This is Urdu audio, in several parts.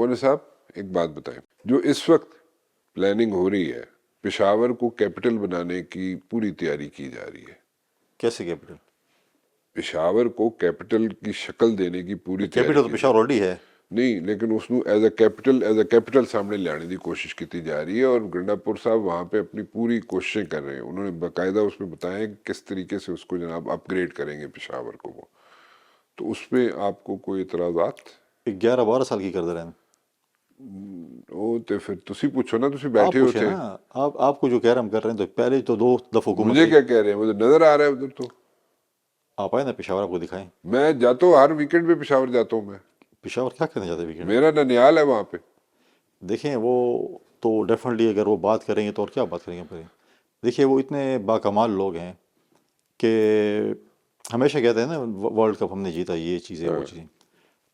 مولانا صاحب ایک بات بتائیں، جو اس وقت پلاننگ ہو رہی ہے، پشاور کو کیپٹل بنانے کی پوری تیاری کی جا رہی ہے، کیسے کیپٹل؟ پشاور کو کیپٹل کی شکل دینے کی پوری تیاری کیپٹل تو کی جا پشاور رہی آلریڈی ہے. نہیں، لیکن اس ਨੂੰ ایز اے کیپٹل سامنے لانے کی کوشش کی جا رہی ہے، اور گنڈا پور صاحب وہاں پہ اپنی پوری کوششیں کر رہے ہیں. انہوں نے باقاعدہ اس میں بتایا ہے کہ کس طریقے سے اس کو جناب اپ گریڈ کریں گے پشاور کو. وہ تو اس پہ آپ کو کوئی اعتراضات؟ 11-12 سال کی کر دے رہے ہیں. وہ تو پھر تسی پوچھو نا، تسی آپ بیٹھے ہو پوچھیں تھے. نا، آپ کو جو کہہ رہے ہم کر رہے ہیں، تو پہلے تو 2 دفعہ حکومت مجھے رہی. کیا کہہ رہے ہیں، مجھے نظر آ رہا ہے ادھر. تو آپ آئے نا پشاور، آپ کو دکھائیں. میں جاتا ہوں، ہر ویکنڈ پہ پشاور جاتا ہوں. میں پشاور کیا کرنے جاتے ہیں ویکینڈ میں؟ میرا ننیال ہے وہاں پہ. دیکھیں وہ تو ڈیفینیٹلی اگر وہ بات کریں گے تو اور کیا بات کریں گے پھر. دیکھیے وہ اتنے باکمال لوگ ہیں کہ ہمیشہ کہتے ہیں نا ورلڈ کپ ہم نے جیتا، یہ چیزیں وہ چیزیں.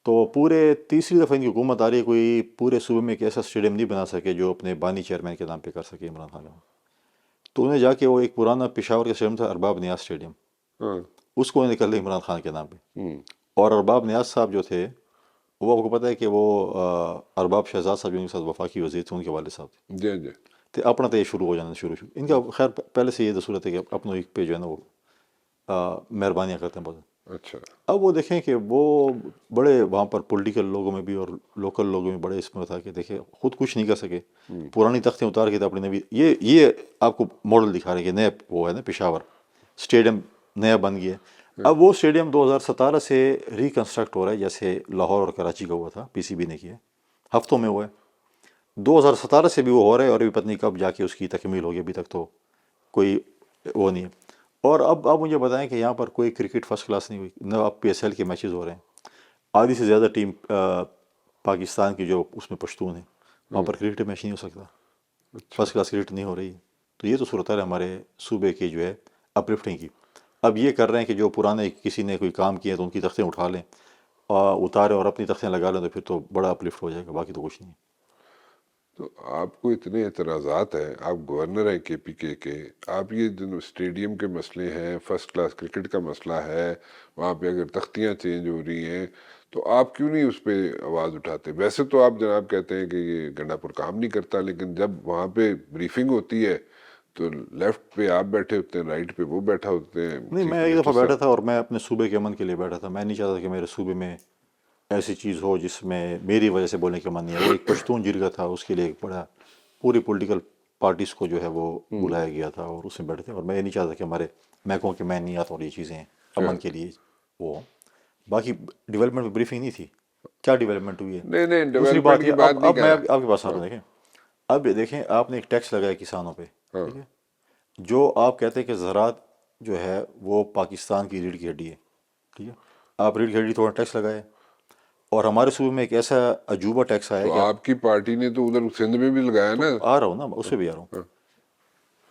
تو پورے تیسری دفعہ ان کی حکومت آ رہی ہے، کوئی پورے صوبے میں ایک ایسا اسٹیڈیم نہیں بنا سکے جو اپنے بانی چیئرمین کے نام پہ کر سکے عمران خان. تو انہیں جا کے وہ ایک پرانا پشاور کا اسٹیڈیم تھا، ارباب نیاز اسٹیڈیم، ہاں. اس کو نکل دیا عمران خان کے نام پہ. ہوں. اور ارباب نیاز صاحب جو تھے، وہ آپ کو پتہ ہے کہ وہ ارباب شہزاد صاحب جو ان کے ساتھ وفاقی وزیر تھے، ان کے والد صاحب تھے. جی جی. تو اپنا تو یہ شروع ہو جانا شروع ان کا. خیر پہلے سے یہ صورت ہے کہ اپنوں ایک پہ جو ہے نا وہ مہربانیاں کرتے ہیں بہت. اچھا. اب وہ دیکھیں کہ وہ بڑے وہاں پر پولیٹیکل لوگوں میں بھی اور لوکل لوگوں میں بڑے اس میں تھا کہ دیکھیں خود کچھ نہیں کر سکے، پرانی تختیں اتار کے تو اپنی نبی یہ آپ کو ماڈل دکھا رہے ہیں کہ نیا وہ ہے نا پشاور اسٹیڈیم نیا بن گیا. اب وہ اسٹیڈیم 2017 سے ریکنسٹرکٹ ہو رہا ہے، جیسے لاہور اور کراچی کا ہوا تھا، پی سی بی نے کیا، ہفتوں میں ہوا ہے. 2017 سے بھی وہ ہو رہا ہے، اور ابھی پتہ نہیں کب جا کے اس کی تکمیل ہوگی. ابھی تک تو کوئی وہ نہیں ہے. اور اب آپ مجھے بتائیں کہ یہاں پر کوئی کرکٹ فرسٹ کلاس نہیں ہوئی، نہ اب پی ایس ایل کے میچز ہو رہے ہیں. آدھی سے زیادہ ٹیم پاکستان کی جو اس میں پشتون ہیں، وہاں پر کرکٹ میچ نہیں ہو سکتا، فرسٹ کلاس کرکٹ نہیں ہو رہی. تو یہ تو صورتحال ہے ہمارے صوبے کی جو ہے اپ لفٹنگ کی. اب یہ کر رہے ہیں کہ جو پرانے کسی نے کوئی کام کیا تو ان کی تختیں اٹھا لیں، اتاریں اور اپنی تختیں لگا لیں، تو پھر تو بڑا اپ لفٹ ہو جائے گا. باقی تو کچھ نہیں. تو آپ کو اتنے اعتراضات ہیں، آپ گورنر ہیں کے پی کے، آپ یہ جو اسٹیڈیم کے مسئلے ہیں، فرسٹ کلاس کرکٹ کا مسئلہ ہے، وہاں پہ اگر تختیاں چینج ہو رہی ہیں، تو آپ کیوں نہیں اس پہ آواز اٹھاتے؟ ویسے تو آپ جناب کہتے ہیں کہ یہ گنڈا پور کام نہیں کرتا، لیکن جب وہاں پہ بریفنگ ہوتی ہے تو لیفٹ پہ آپ بیٹھے ہوتے ہیں، رائٹ پہ وہ بیٹھا ہوتے ہیں، نہیں، چیف میں ایک منسٹر دفعہ بیٹھا صاحب. تھا اور میں اپنے صوبے کے امن کے لیے بیٹھا تھا. میں نہیں چاہتا کہ میرے صوبے میں ایسی چیز ہو جس میں میری وجہ سے بولنے کا من نہیں ہے. وہ ایک پشتون جرگہ تھا، اس کے لیے ایک بڑا پوری پولیٹیکل پارٹیز کو جو ہے وہ بلایا گیا تھا اور اس میں بیٹھے تھے. اور میں یہ نہیں چاہتا کہ ہمارے میں کہوں کہ میں نہیں آتا اور یہ چیزیں امن کے لیے وہ. باقی ڈیولپمنٹ میں بریفنگ نہیں تھی. کیا ڈیولپمنٹ ہوئی ہے؟ نہیں نہیں، دوسری بات ڈیولپمنٹ کی یہ، بات نہیں اب کر میں رہا. آپ کے پاس آ رہا ہوں. دیکھیں اب یہ دیکھیں، آپ نے ایک ٹیکس لگایا کسانوں پہ، ٹھیک ہے، جو آپ کہتے ہیں کہ زراعت جو ہے وہ پاکستان کی ریڑھ کی ہڈی ہے، ٹھیک ہے. آپ ریڑھ کی ہڈی تھوڑا ٹیکس لگائے، اور ہمارے صوبے میں ایک ایسا عجوبہ ٹیکس آیا تو کہ آپ کی پارٹی نے تو ادھر سندھ میں بھی لگایا نا. تو آ رہا ہوں نا، اس پہ بھی آ رہا ہوں.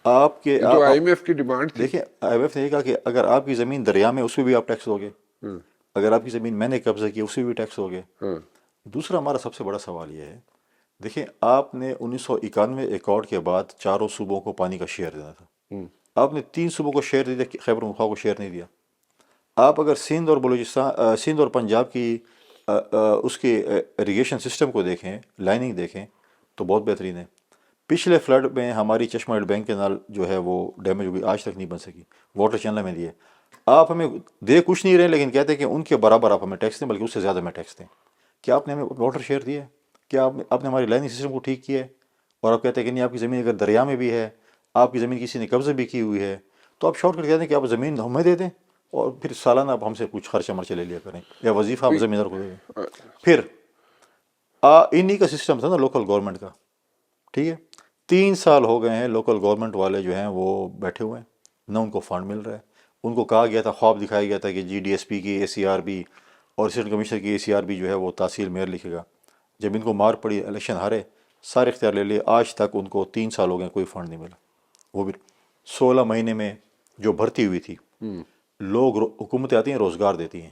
آپ کے یہ تو آئی ایم ایف کی ڈیمانڈ تھی. دیکھیں آئی ایم ایف نے یہ کہا کہ اگر آپ کی زمین دریا میں، اس پہ بھی آپ ٹیکس دو گے. اگر آپ کی زمین میں نے قبضہ کی، اس پہ بھی ٹیکس دو گے. دوسرا ہمارا سب سے بڑا سوال یہ ہے، دیکھیں آپ نے 1991 ایکارڈ کے بعد 4 صوبوں کو پانی کا شیئر دینا تھا. آپ نے 3 صوبوں کو شیئر دے دیا، خیبر پختونخوا کو شیئر نہیں دیا. آپ اگر سندھ اور بلوچستان، سندھ اور پنجاب کی اس کے اریگیشن سسٹم کو دیکھیں، لائننگ دیکھیں، تو بہت بہترین ہے. پچھلے فلڈ میں ہماری چشمہ ایڈ بینک کے نال جو ہے وہ ڈیمیج ہوئی، آج تک نہیں بن سکی. واٹر چینل میں دیے، آپ ہمیں دے کچھ نہیں رہے، لیکن کہتے ہیں کہ ان کے برابر آپ ہمیں ٹیکس دیں، بلکہ اس سے زیادہ ہمیں ٹیکس دیں. کیا آپ نے ہمیں واٹر شیئر دیا ہے؟ کیا آپ نے ہماری لائننگ سسٹم کو ٹھیک کیا ہے؟ اور آپ کہتے ہیں کہ نہیں، آپ کی زمین اگر دریا میں بھی ہے، آپ کی زمین کسی نے قبضہ بھی کی ہوئی ہے، تو آپ شارٹ کٹ کہتے ہیں کہ آپ زمین ہمیں دے دیں، اور پھر سالانہ آپ ہم سے کچھ خرچہ مرچہ لے لیا کریں، یا وظیفہ آپ زمیندار کو دے دیں. پھر انہی کا سسٹم تھا نا لوکل گورنمنٹ کا، ٹھیک ہے. 3 سال ہو گئے ہیں لوکل گورنمنٹ والے جو ہیں وہ بیٹھے ہوئے ہیں، نہ ان کو فنڈ مل رہا ہے. ان کو کہا گیا تھا، خواب دکھایا گیا تھا کہ جی ڈی ایس پی کی اے سی آر بی اور اسسٹنٹ کمشنر کی اے سی آر بی جو ہے وہ تحصیل میئر لکھے گا. جب ان کو مار پڑی، الیکشن ہارے، سارے اختیار لے لیے، آج تک ان کو 3 سال ہو گئے کوئی فنڈ نہیں ملا. وہ بھی 16 مہینے میں جو بھرتی ہوئی تھی، لوگ حکومتیں آتی ہیں روزگار دیتی ہیں،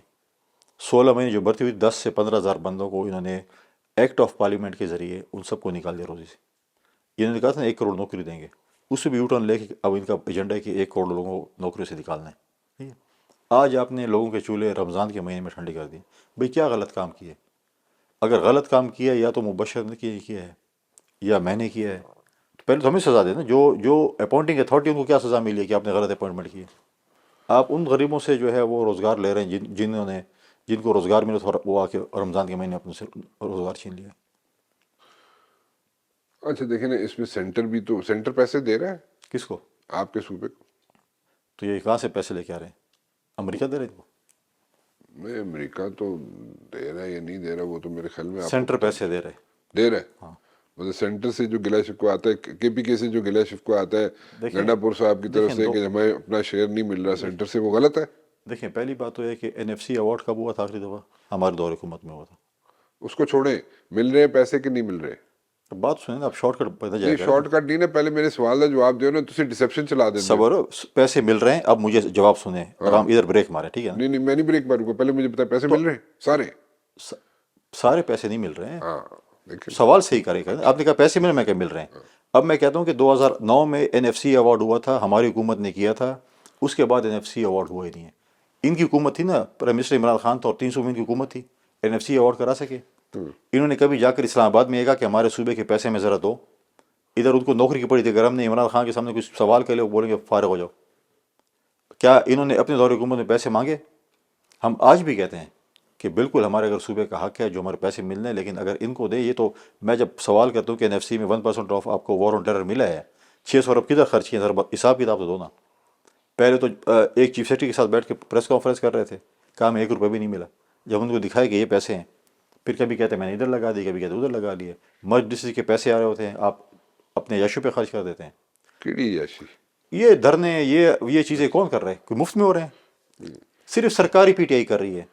16 مہینے جو بھرتی ہوئی 10 سے 15 ہزار بندوں کو انہوں نے ایکٹ آف پارلیمنٹ کے ذریعے ان سب کو نکال دیا روزی سے. انہوں نے کہا تھا نا 1 کروڑ نوکری دیں گے، اس سے بھی یو ٹرن لے کے اب ان کا ایجنڈا ہے کہ 1 کروڑ لوگوں کو نوکری سے نکالنا ہے. ٹھیک ہے. آج آپ نے لوگوں کے چولہے رمضان کے مہینے میں ٹھنڈی کر دی. بھئی کیا غلط کام کیے؟ اگر غلط کام کیا ہے یا تو مبشر نے کیا ہے یا میں نے کیا ہے تو پہلے تو ہمیں سزا دے نا. جو اپوائنٹنگ اتھارٹی ان کو کیا سزا ملی ہے کہ آپ نے غلط اپوائنٹمنٹ کی ہے؟ آپ ان غریبوں سے جو ہے وہ روزگار لے رہے ہیں جن کو روزگار ملے تو وہ آ کے رمضان کے مہینے اپنے سے روزگار چھین لیا. اچھا دیکھیں نا، اس میں سینٹر بھی تو، سینٹر پیسے دے رہا ہے کس کو؟ آپ کے صوبے کو. تو یہ کہاں سے پیسے لے کے آ رہے ہیں؟ امریکہ دے رہے ہیں؟ نہیں، امریکہ تو دے رہا ہے یا نہیں دے رہا وہ تو میرے خیال میں آپ کو سینٹر پتہ پیسے دے رہے ہیں. دے رہا ہے. ہاں مطلب سینٹر سے جو گلا شکوہ آتا ہے، کے پی کے سے جو گلا شکوہ آتا ہے دیکھیں گنڈا پور صاحب کی طرف دیکھیں سے کہ ہمیں اپنا شیئر نہیں مل رہا سینٹر سے، وہ غلط ہے. دیکھیں پہلی بات تو یہ کہ این ایف سی ایوارڈ کب ہوا تھا آخری دفعہ؟ ہمارے دور حکومت میں ہوا تھا. اس کو چھوڑیں، مل رہے ہیں پیسے کہ نہیں مل رہے. تو بات سنیں نا، آپ شارٹ کٹ پتہ نہیں جائے گا. شارٹ کٹ نہیں نا، پہلے میرے سوال کا جواب دو نا. تسی ڈسپشن چلا دیں. صبر، پیسے مل رہے ہیں. اب مجھے جواب سنیں، آرام ادھر بریک مارے، ٹھیک ہے نا؟ نہیں نہیں، میں نہیں بریک ماروں گا، پہلے مجھے بتا پیسے تو مل رہے ہیں سارے. سارے پیسے نہیں مل رہے ہیں. ہاں دیکھیں، سوال صحیح کرے گا. آپ نے کہا پیسے مل رہے ہیں، میں کہا مل رہے ہیں. اب میں کہتا ہوں کہ 2009 میں این ایف سی ایوارڈ ہوا تھا، ہماری حکومت نے کیا تھا. اس کے بعد این ایف سی ایوارڈ ہوا ہی نہیں ہے. ان کی حکومت تھی نا، پرائم منسٹر عمران خان تھا اور 300 میں ان کی حکومت تھی. این ایف سی ایوارڈ کرا سکے؟ انہوں نے کبھی جا کر اسلام آباد میں یہ کہا کہ ہمارے صوبے کے پیسے میں ذرا دو. ادھر ان کو نوکری کی پڑی تھی. اگر ہم نے عمران خان کے سامنے کچھ سوال کر لے وہ بولیں گے فارغ ہو جاؤ. کیا انہوں نے اپنے دور حکومت میں پیسے مانگے؟ ہم آج بھی کہتے ہیں کہ بالکل ہمارے اگر صوبے کا حق ہے جو ہمارے پیسے ملنے، لیکن اگر ان کو دے. یہ تو میں جب سوال کرتا ہوں کہ این ایف سی میں 1% آف آپ کو وار آن ٹیرر ملا ہے، 600 ارب کدھر خرچ کیے؟ ذرا حساب کتاب تو دو نا. پہلے تو ایک چیف سیکرٹری کے ساتھ بیٹھ کے پریس کانفرنس کر رہے تھے، کہا ہمیں 1 روپیہ بھی نہیں ملا. جب ان کو دکھائے کہ یہ پیسے ہیں، پھر کبھی کہتے ہیں میں نے ادھر لگا دی، کبھی کہتے ادھر لگا لیے. مرج ڈسٹرکٹ کے پیسے آ رہے ہوتے ہیں، آپ اپنے یشو پہ خرچ کر دیتے ہیں. کیڑی یاشی. یہ دھرنے، یہ چیزیں کون کر رہے ہیں؟ کوئی مفت میں ہو رہے ہیں؟ صرف سرکاری پی ٹی آئی کر رہی ہے.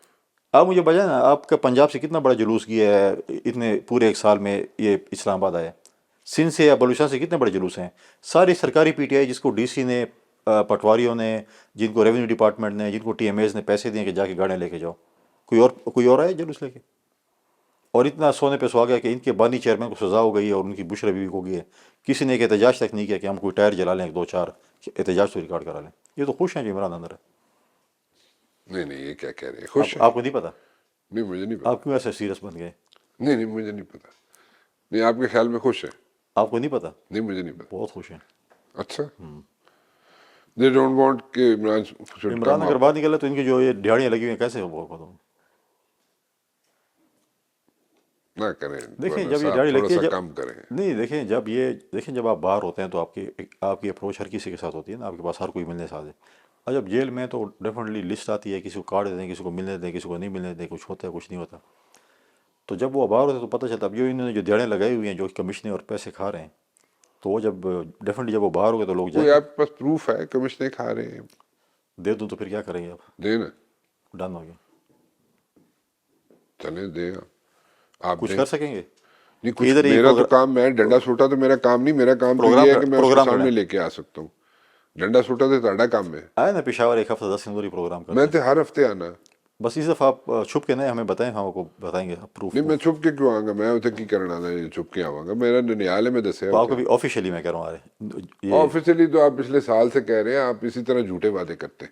آپ مجھے بجائے نا، آپ کا پنجاب سے کتنا بڑا جلوس کیا ہے اتنے پورے 1 سال میں؟ یہ اسلام آباد آیا. سندھ سے یا بلوچستان سے کتنے بڑے جلوس ہیں؟ ساری سرکاری پی ٹی آئی، جس کو ڈی سی نے، پٹواریوں نے، جن کو ریونیو ڈپارٹمنٹ نے، جن کو ٹی ایم ایز نے پیسے دیے کہ جا کے گاڑیاں لے کے جاؤ. کوئی اور آئے جلوس لے کے؟ اور اتنا سونے پہ سو گیا کہ ان کے بانی چیئرمین کو سزا ہو گئی ہے اور ان کی بشرا بیوی کو گئی ہے. کسی نے ایک احتجاج تک نہیں کیا کہ ہم کوئی ٹائر جلا لیں 2-4 احتجاج تو ریکارڈ کرا لیں. یہ تو خوش ہیں جو عمران اندر ہے. نہیں نہیں، یہ کیا کہہ رہے ہیں؟ خوش ہیں؟ آپ کو نہیں پتا؟ نہیں مجھے نہیں پتا. آپ کیوں ایسے سیریس بن گئے؟ نہیں نہیں، مجھے نہیں پتا. نہیں، آپ کے خیال میں خوش ہیں؟ آپ کو نہیں پتا؟ نہیں مجھے نہیں پتا. بہت خوش ہیں. اچھا، دے ڈونٹ وانٹ کہ عمران should عمران come اگر out. باہر نکلے تو ان کی جو یہ دیہڑیاں لگی ہوئی ہیں کیسے وہ ختم؟ نہ کریں دیکھیں گورنر جب یہ صاحب، دیہڑی تھوڑا لگتی ہے، سا جب کم کریں. نہیں دیکھیں جب آپ باہر ہوتے ہیں تو آپ کی اپروچ ہر کسی کے ساتھ ہوتی ہے نا. آپ کے پاس ہر کوئی ملنے ساتھ ہے. اور جب جیل میں تو ڈیفینیٹلی لسٹ آتی ہے، کسی کو کارڈ دیں، کسی کو ملنے دیں، کسی کو نہیں ملنے دیں، کچھ ہوتا ہے کچھ نہیں ہوتا. تو جب وہ باہر ہوتے ہیں تو پتہ چلتا. اب جو انہوں نے جو دیہڑیں لگائی ہوئی ہیں، جو کمشنیں اور پیسے کھا رہے ہیں، تو وہ جب ڈیفینیٹلی جب وہ باہر ہو گئے تو لوگ جائیں کوئی گے. آپ کے پاس پروف ہے کمشنیں کھا رہے ہیں؟ دے دوں تو پھر کیا کریں گے آپ؟ دیں نا. ڈن ہو گیا. چلیں دیں آپ کچھ دیں. کر سکیں گے؟ نہیں کچھ ادھر میرا تو کام، میں ڈنڈا سوٹا تو میرا کام نہیں. میرا کام تو یہ ہے کہ میں اس کو سامنے لے کے آ سکتا ہوں. ڈنڈا سوٹا تو تہاڈا کام ہے. آئے نا پشاور 1 ہفتہ 10 دن دوری پروگرام میں کرتے ہیں. تو ہر ہفتے آنا. بس اس دفعہ آپ چھپ کے نہیں ہمیں بتائیں، ہم آپ کو بتائیں گے پروف. نہیں میں چھپ کے کیوں آؤں گا؟ میں اتنے کی کرنا ہے چھپ کے آواں گا؟ میرا ننیال ہے، میں دسیا تو آپ کو اتنے. بھی آفیشیلی میں کہہ رہا ہوں. یہ آفیشلی تو آپ پچھلے سال سے کہہ رہے ہیں، آپ اسی طرح جھوٹے وعدے کرتے ہیں.